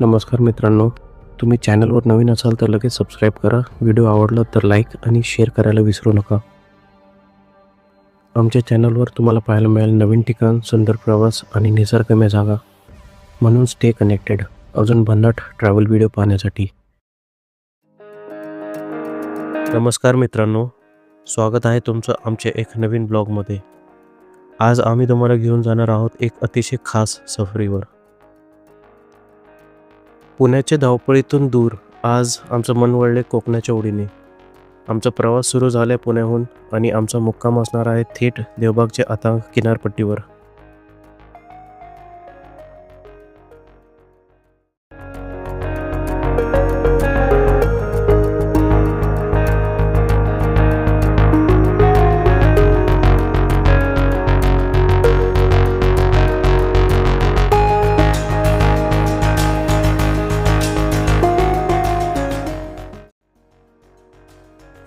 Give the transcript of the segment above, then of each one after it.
नमस्कार मित्रांनो, तुम्ही चॅनलवर नवीन असाल तर लगेच सबस्क्राईब करा. व्हिडिओ आवडला तर लाईक आणि शेअर करायला विसरू नका. आमच्या चॅनलवर तुम्हाला पाहायला मिळेल नवीन ठिकाण, सुंदर प्रवास आणि निसर्गरम्य जागा. म्हणून स्टे कनेक्टेड अजून भन्नाट ट्रॅव्हल व्हिडिओ पाहण्यासाठी. नमस्कार मित्रांनो, स्वागत आहे तुमचं आमच्या एक नवीन ब्लॉगमध्ये. आज आम्ही तुम्हाला घेऊन जाणार आहोत एक अतिशय खास सफरीवर. पुण्याच्या धावपळीतून दूर आज आमचं मन वळले कोकणाच्या ओढीने. आमचा प्रवास सुरू झाला पुण्याहून आणि आमचा मुक्काम असणार आहे थेट देवबागच्या अथांग किनारपट्टीवर.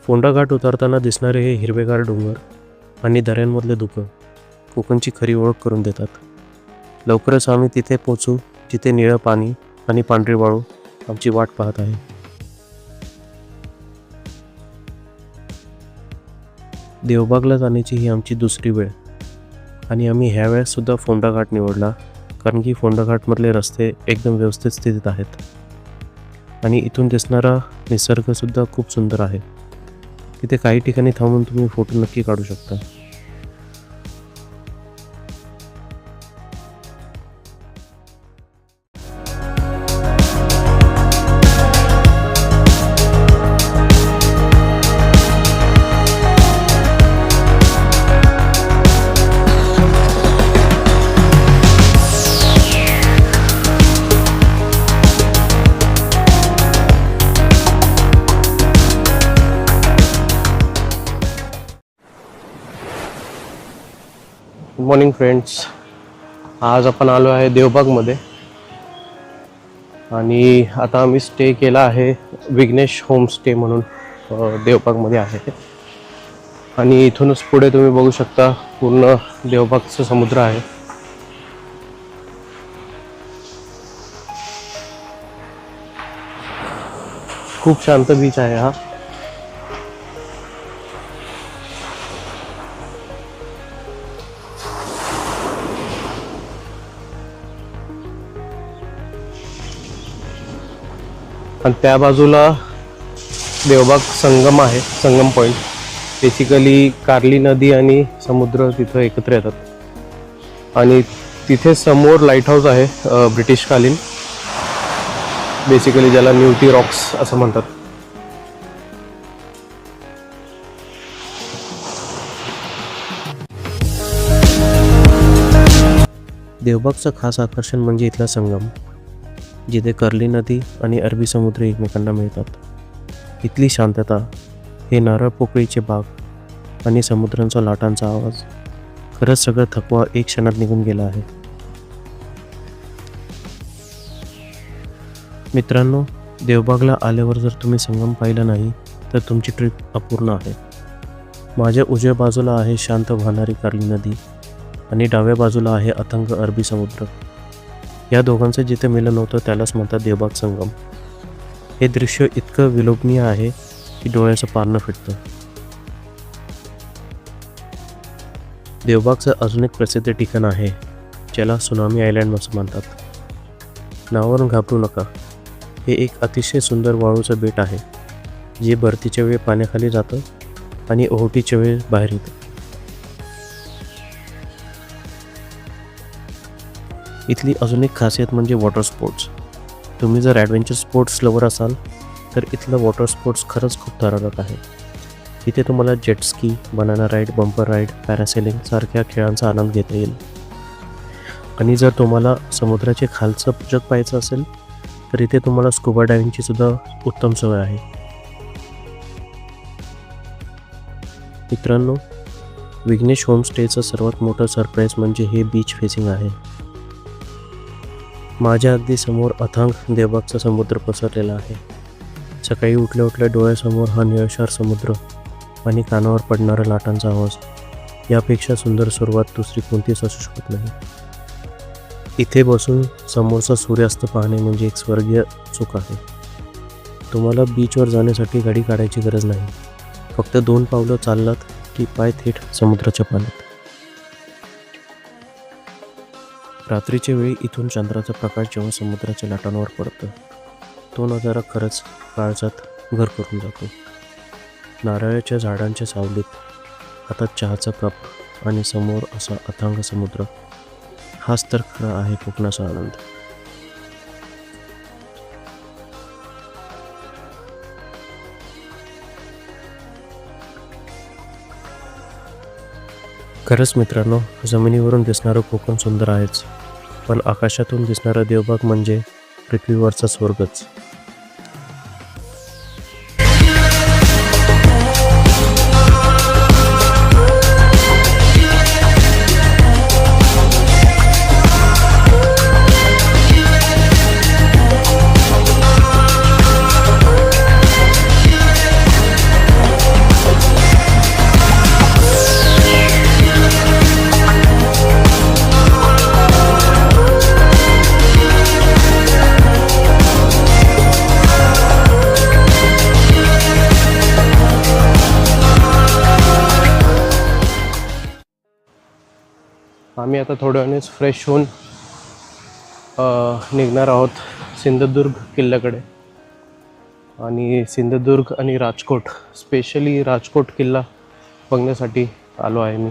फोंडा घाट उतरताना दिसणारे हे हिरवेगार डोंगर आणि दऱ्यांमधले धुकं कोकणची खरी ओळख करून देतात. लवकरच आम्ही तिथे पोचू जिथे निळं पाणी आणि पांढरी वाळू आमची वाट पाहत आहे. देवबागला जाण्याची ही आमची दुसरी वेळ आणि आम्ही ह्या वेळेससुद्धा फोंडा घाट निवडला, कारण की फोंडा घाटमधले रस्ते एकदम व्यवस्थित स्थितीत आहेत आणि इथून दिसणारा निसर्गसुद्धा खूप सुंदर आहे. तिथे काही ठिकाणी थांबून तुम्ही फोटो नक्की काढू शकता. गुड मॉर्निंग फ्रेंड्स, आज आपण आलो आहे देवबागमध्ये आणि आता आम्ही स्टे केला आहे विघ्नेश होमस्टे म्हणून देवबागमध्ये आहे. आणि इथूनच पुढे तुम्ही बघू शकता पूर्ण देवबागचं समुद्र आहे. खूप शांत बीच आहे हा. आणि त्या बाजूला देवबाग संगम आहे, संगम पॉईंट. बेसिकली कार्ली नदी आणि समुद्र तिथं एकत्र येतात आणि तिथे समोर लाईट हाऊस आहे ब्रिटिशकालीन, बेसिकली ज्याला न्यूटी रॉक्स असं म्हणतात. देवबागचं खास आकर्षण म्हणजे इथला संगम, जिथे कर्ली नदी आणि अरबी समुद्र एकमेकांना मिळतात. इथली शांतता, हे नारळ पोकळीचे बाग आणि समुद्रांचा लाटांचा आवाज, खरंच सगळं थकवा एक क्षणात निघून गेला आहे. मित्रांनो, देवबागला आल्यावर जर तुम्ही संगम पाहिला नाही तर तुमची ट्रिप अपूर्ण आहे. माझ्या उजव्या बाजूला आहे शांत वाहणारी कार्ली नदी आणि डाव्या बाजूला आहे अथांग अरबी समुद्र. या दोघांचं जिथे मिलन होतं त्यालाच म्हणतात देवबाग संगम. हे दृश्य इतकं विलोभनीय आहे की डोळ्याचं पारणं फिटतं. देवबागचं अजून एक प्रसिद्ध ठिकाण आहे ज्याला सुनामी आयलँड असं म्हणतात. नावावरून घाबरू नका, हे एक अतिशय सुंदर वाळूचं बेट आहे जे भरतीच्या वेळी पाण्याखाली जातं आणि ओहोटीच्या वेळी बाहेर येतं. इथली अजून एक खासियत म्हणजे वॉटर स्पोर्ट्स. तुम्ही जर ॲडव्हेंचर स्पोर्ट्स लवर असाल तर इथलं वॉटर स्पोर्ट्स खरंच खूप थरारक आहे. इथे तुम्हाला jet ski, banana ride, bumper ride, parasailing सारख्या खेळांचा आनंद घेता येईल. आणि जर तुम्हाला समुद्राचे खालचं जग पाहायचं असेल तर इथे तुम्हाला स्कुबा डायव्हिंगची सुद्धा उत्तम सोय आहे. मित्रांनो, विघ्नेश होमस्टेचं सर्वात मोठं सरप्राईज म्हणजे हे बीच फेसिंग आहे. माझ्या अगदी समोर अथांग देवबागचा समुद्र पसरलेला आहे. सकाळी उठल्या उठल्या डोळ्यासमोर हा निळशार समुद्र आणि कानावर पडणारा लाटांचा आवाज, यापेक्षा सुंदर सुरुवात दुसरी कोणतीच असू शकत नाही. इथे बसून समोरचा सूर्यास्त पाहणे म्हणजे एक स्वर्गीय सुख आहे. तुम्हाला बीचवर जाण्यासाठी गाडी काढायची गरज नाही. फक्त 2 पावलं चाललात की पाय थेट समुद्राच्या पाण्यात. रात्रीच्या वेळी इथून चंद्राचा प्रकाश जेव्हा समुद्राच्या लाटांवर पडतो, तो नजारा खरंच काळजात घर करून जातो. नारळाच्या झाडांच्या सावलीत, हातात चहाचा कप आणि समोर असा अथांग समुद्र, हाच तर खरा आहे कोकणाचा आनंद. खरंच मित्रांनो, जमिनीवरून दिसणारं कोकण सुंदर आहेच, पण आकाशातून दिसणारा देवबाग म्हणजे पृथ्वीवरचा स्वर्गच. आम्ही आता थोड्या वेळानेच फ्रेश होऊन निघणार आहोत सिंधुदुर्ग किल्ल्याकडे. आणि सिंधुदुर्ग आणि राजकोट, स्पेशली राजकोट किल्ला बघण्यासाठी आलो आहे मी.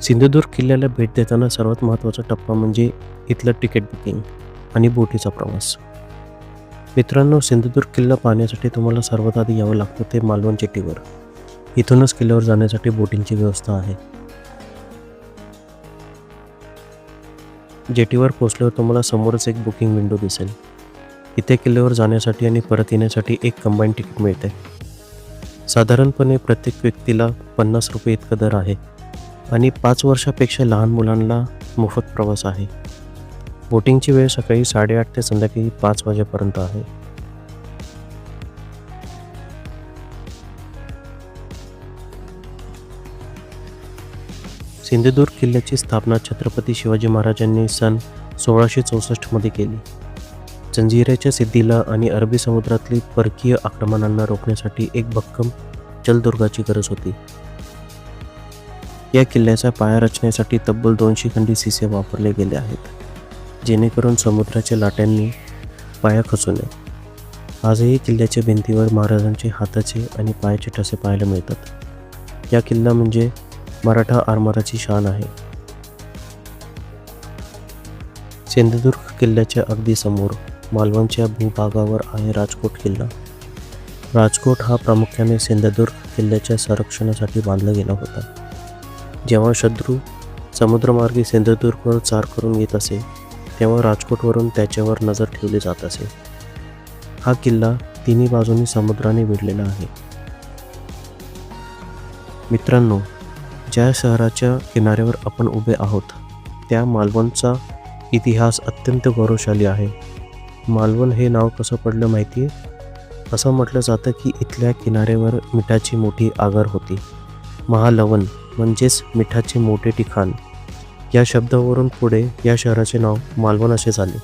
सिंधुदुर्ग किल्ल्याला भेट देताना सर्वात महत्त्वाचा टप्पा म्हणजे इथलं तिकीट बुकिंग आणि बोटीचा प्रवास. मित्रांनो, सिंधुदुर्ग किल्ला पाहण्यासाठी तुम्हाला सर्वात आधी यावं लागतं ते मालवण जेटीवर. इथूनच किल्ल्यावर जाण्यासाठी बोटिंगची व्यवस्था आहे. जेटीवर पोहोचल्यावर तुम्हाला समोरच एक बुकिंग विंडो दिसेल. इथे किल्ल्यावर जाण्यासाठी आणि परत येण्यासाठी एक कंबाईन तिकीट मिळते. साधारणपणे प्रत्येक व्यक्तीला 50 रुपये इतका दर आहे आणि 5 वर्षापेक्षा लहान मुलांना मोफत प्रवास आहे. बोटिंगची वेळ सकाळी 8:30 ते संध्याकाळी 5 वाजेपर्यंत आहे. सिंधुदुर्ग किल्ल्याची स्थापना छत्रपती शिवाजी महाराजांनी सन 1664 मध्ये केली. जंजिऱ्याच्या सिद्धीला आणि अरबी समुद्रातली परकीय आक्रमणांना रोखण्यासाठी एक भक्कम जलदुर्गाची गरज होती. या किल्ल्याच्या पाया रचनेसाठी तब्बल 200 खंडी शिसे वापरले गेले आहेत, जेणेकरून समुद्राच्या लाटांनी पाया खचू नये. आजही किल्ल्याच्या भिंतीवर महाराजांचे हाताचे आणि पायाचे ठसे पाहायला मिळतात. या किल्ला म्हणजे मराठा आरमाराची शान आहे. सिंधुदुर्ग किल्ल्याच्या अगदी समोर मालवणच्या भूभागावर आहे राजकोट किल्ला. राजकोट हा प्रामुख्याने सिंधुदुर्ग किल्ल्याच्या संरक्षणासाठी बांधला गेला होता. जेव्हा शत्रू समुद्रमार्गी सिंधुदुर्गवर चार करून येत असे, तेव्हा राजकोटवरून त्याच्यावर नजर ठेवली जात असे. हा किल्ला तिन्ही बाजूंनी समुद्राने वेढलेला आहे. मित्रांनो, ज्या शहराच्या किनाऱ्यावर आपण उभे आहोत, त्या मालवणचा इतिहास अत्यंत गौरवशाली आहे. मालवण हे नाव कसं पडलं माहिती आहे? असं म्हटलं जातं की इथल्या किनाऱ्यावर मिठाची मोठी आगर होती. महालवण म्हणजेच मिठाचे मोठे ठिकाण, या शब्दावरून पुढे या शहराचे नाव मालवण असे झाले.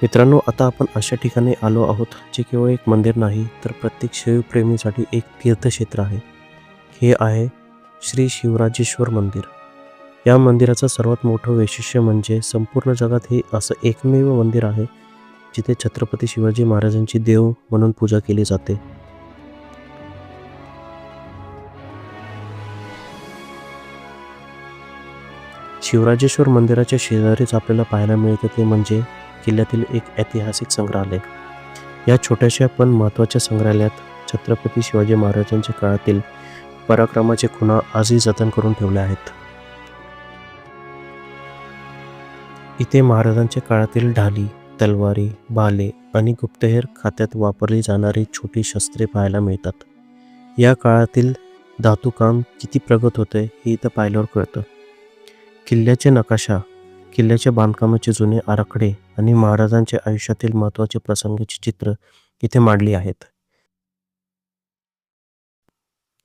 मित्रांनो, आता आपण अशा ठिकाणी आलो आहोत जे केवळ एक मंदिर नाही तर प्रत्येक शिवप्रेमीसाठी एक तीर्थक्षेत्र आहे. हे आहे श्री शिवराजेश्वर मंदिर. या मंदिराचं सर्वात मोठं वैशिष्ट्य म्हणजे संपूर्ण जगात हे असं एकमेव मंदिर आहे जिथे छत्रपती शिवाजी महाराजांची देव म्हणून पूजा केली जाते. शिवराजेश्वर मंदिराच्या शेजारीच आपल्याला पाहायला मिळतं ते म्हणजे किल्ल्यातील एक ऐतिहासिक संग्रहालय. या छोट्याशा पण महत्त्वाच्या संग्रहालयात छत्रपती शिवाजी महाराजांच्या काळातील पराक्रमाचे खुणा आजही जतन करून ठेवले आहेत. इथे महाराजांच्या काळातील ढाली, तलवारी, भाले आणि गुप्तहेर खात्यात वापरली जाणारी छोटी शस्त्रे पाहायला मिळतात. या काळातील धातुकाम किती प्रगत होते हे इथं पाहिल्यावर कळतं. किल्ल्याचे नकाशा, किल्ल्याच्या बांधकामाचे जुने आराखडे आणि महाराजांच्या आयुष्यातील महत्त्वाचे प्रसंगाची चित्र इथे मांडली आहेत.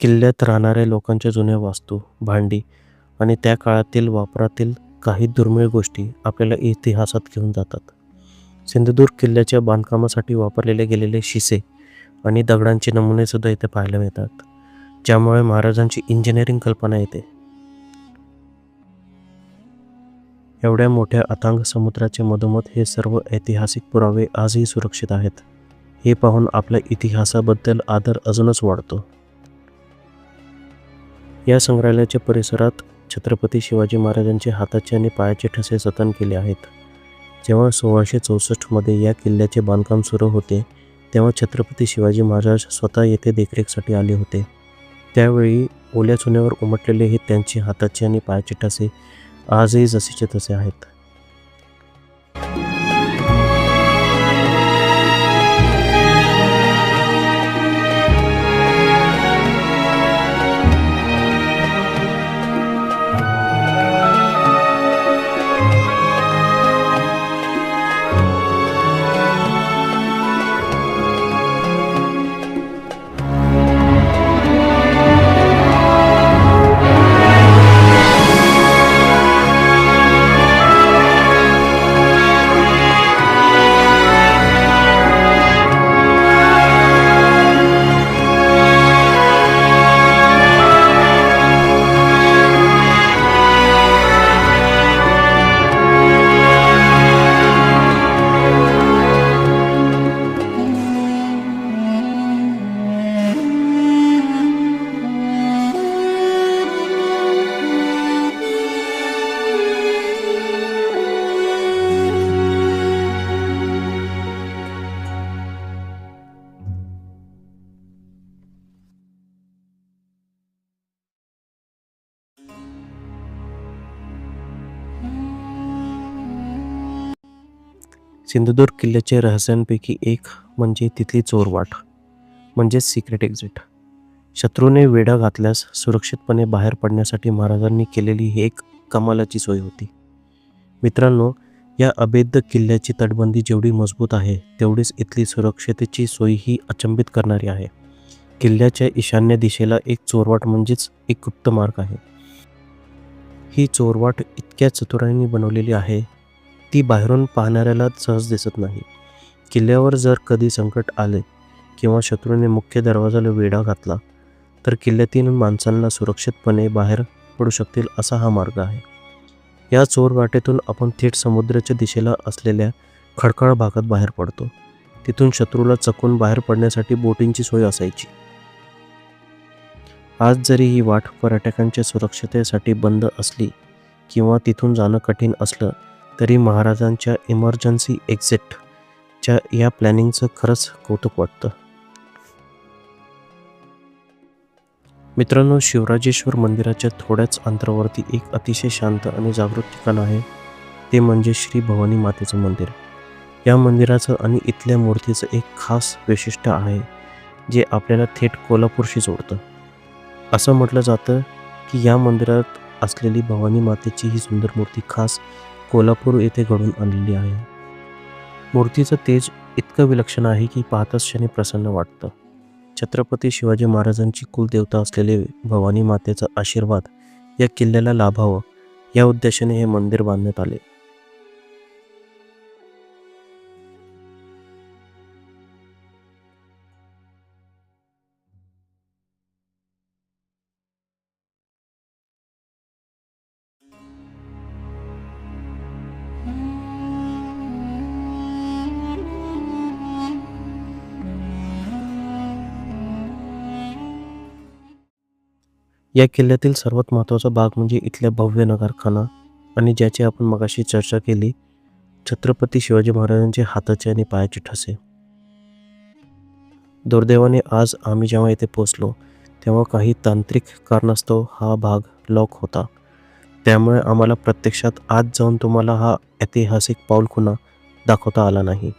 किल्ल्यात राहणाऱ्या लोकांच्या जुन्या वास्तू, भांडी आणि त्या काळातील वापरातील काही दुर्मिळ गोष्टी आपल्याला इतिहासात घेऊन जातात. सिंधुदुर्ग किल्ल्याच्या बांधकामासाठी वापरलेले गेलेले शिसे आणि दगडांचे नमुने सुद्धा इथे पाहायला मिळतात, ज्यामुळे महाराजांची इंजिनिअरिंग कल्पना येते. एवढ्या मोठ्या अथांग समुद्राच्या मधोमध हे सर्व ऐतिहासिक पुरावे आजही सुरक्षित आहेत. हे पाहून आपल्या इतिहासाबद्दल आदर अजूनच वाढतो. या संग्रहालयाच्या परिसरात छत्रपती शिवाजी महाराजांचे हाताचे आणि पायाचे ठसे जतन केले आहेत. जेव्हा 1664 या किल्ल्याचे बांधकाम सुरू होते तेव्हा छत्रपती शिवाजी महाराज स्वतः येथे देखरेखीसाठी आले होते. त्यावेळी ओल्या चुन्यावर उमटलेले हे त्यांचे हाताचे आणि पायाचे ठसे आजही जसेचे तसे आहेत. सिंधुदुर्ग किल्ल्याच्या रहस्यांपैकी एक म्हणजे तिथली चोरवाट, म्हणजेच सिक्रेट एक्झिट. शत्रूने वेढा घातल्यास सुरक्षितपणे बाहेर पडण्यासाठी महाराजांनी केलेली ही एक कमालाची सोय होती. मित्रांनो, या अभेद्य किल्ल्याची तटबंदी जेवढी मजबूत आहे तेवढीच इथली सुरक्षतेची सोय ही अचंबित करणारी आहे. किल्ल्याच्या ईशान्य दिशेला एक चोरवाट म्हणजेच एक गुप्त मार्ग आहे. ही चोरवाट इतक्या चतुराईने बनवलेली आहे ती बाहेरून पाहणाऱ्याला सहज दिसत नाही. किल्ल्यावर जर कधी संकट आले किंवा शत्रूने मुख्य दरवाजाला वेढा घातला तर किल्ल्यातील माणसांना सुरक्षितपणे बाहेर पडू शकतील असा हा मार्ग आहे. या चोरवाटेतून आपण थेट समुद्राच्या दिशेला असलेल्या खडकाळ भागात बाहेर पडतो. तिथून शत्रूला चकून बाहेर पडण्यासाठी बोटींची सोय असायची. आज जरी ही वाट पर्यटकांच्या सुरक्षतेसाठी बंद असली किंवा तिथून जाणं कठीण असलं तरी महाराजांच्या इमर्जन्सी एक्झिटच्या या प्लॅनिंगचं खरंच कौतुक वाटतं. मित्रांनो, शिवराजेश्वर मंदिराच्या थोड्याच अंतरावरती एक अतिशय शांत आणि जागृत ठिकाण आहे. ते म्हणजे श्री भवानी मातेचं मंदिर. या मंदिराचं आणि इथल्या मूर्तीचं एक खास वैशिष्ट्य आहे जे आपल्याला थेट कोल्हापूरशी जोडतं. असं म्हटलं जातं की या मंदिरात असलेली भवानी मातेची ही सुंदर मूर्ती खास कोल्हापूर येथे घडून आणलेली आहे. मूर्तीचं तेज इतकं विलक्षण आहे की पाहताच क्षणी प्रसन्न वाटतं. छत्रपती शिवाजी महाराजांची कुलदेवता असलेले भवानी मातेचा आशीर्वाद या किल्ल्याला लाभावं या उद्देशाने हे मंदिर बांधण्यात आले. या किल्ल्यातील सर्वात महत्त्वाचा भाग म्हणजे इथल्या भव्य नगारखाना आणि ज्याची आपण मगाशी चर्चा केली, छत्रपती शिवाजी महाराजांचे हाताचे आणि पायाचे ठसे. दुर्दैवाने आज आम्ही जेव्हा इथे पोचलो तेव्हा काही तांत्रिक कारणास्तव हा भाग लॉक होता. त्यामुळे आम्हाला प्रत्यक्षात आत जाऊन तुम्हाला हा ऐतिहासिक पाऊलखुणा दाखवता आला नाही.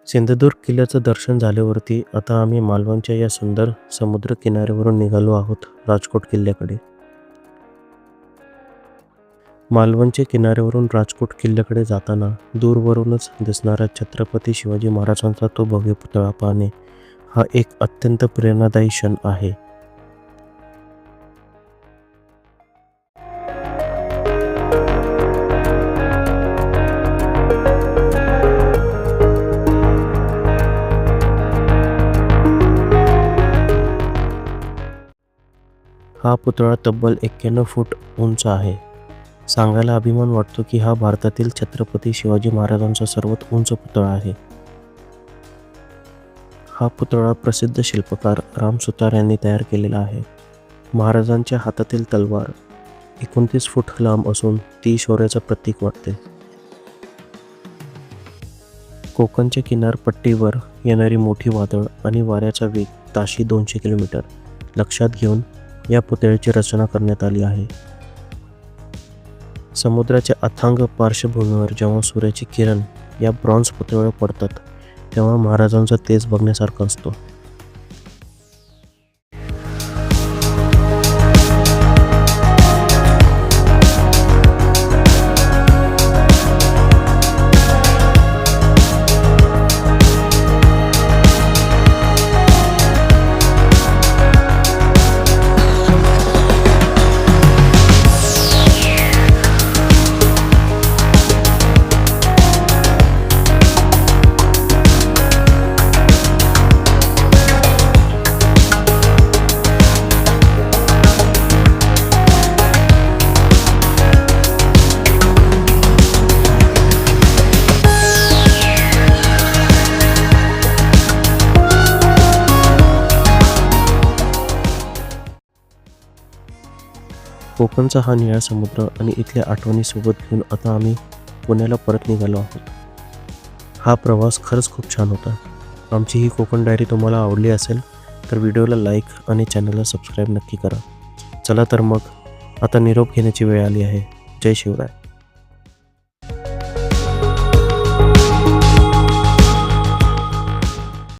सिंधुदुर्ग किल्ल्याचं दर्शन झाल्यावरती आता आम्ही मालवणच्या या सुंदर समुद्र किनाऱ्यावरून निघालो आहोत राजकोट किल्ल्याकडे. मालवणच्या किनाऱ्यावरून राजकोट किल्ल्याकडे जाताना दूरवरूनच दिसणारा छत्रपती शिवाजी महाराजांचा तो भव्य पुतळा पाहणे हा एक अत्यंत प्रेरणादायी क्षण आहे. हा पुतळा तब्बल 91 फूट उंच आहे. सांगायला अभिमान वाटतो की हा भारतातील छत्रपती शिवाजी महाराजांचा सर्वात उंच पुतळा आहे. हा पुतळा प्रसिद्ध शिल्पकार राम सुतार यांनी तयार केलेला आहे. महाराजांच्या हातातील तलवार 29 फूट लांब असून ती शौर्याचं प्रतीक वाटते. कोकणच्या किनारपट्टीवर येणारी मोठी वादळ आणि वाऱ्याचा वेग ताशी 200 किलोमीटर लक्षात घेऊन या पुतळ्याची रचना करण्यात आली आहे. समुद्राच्या अथांग पार्श्वभूमीवर जेव्हा सूर्याची किरण या ब्रॉन्झ पुतळ्यावर पडतात तेव्हा महाराजांचा तेज बघण्यासारखा असतो. कोकणचा हा निळा समुद्र आणि इथल्या आठवणी सोबत घेऊन आता आम्ही पुण्याला परत निघालो आहोत. हा प्रवास खरंच खूप छान होता. आमची ही कोकण डायरी तुम्हाला आवडली असेल तर व्हिडिओला लाईक आणि चॅनलला सबस्क्राईब नक्की करा. चला तर मग आता निरोप घेण्याची वेळ आली आहे. जय शिवराय.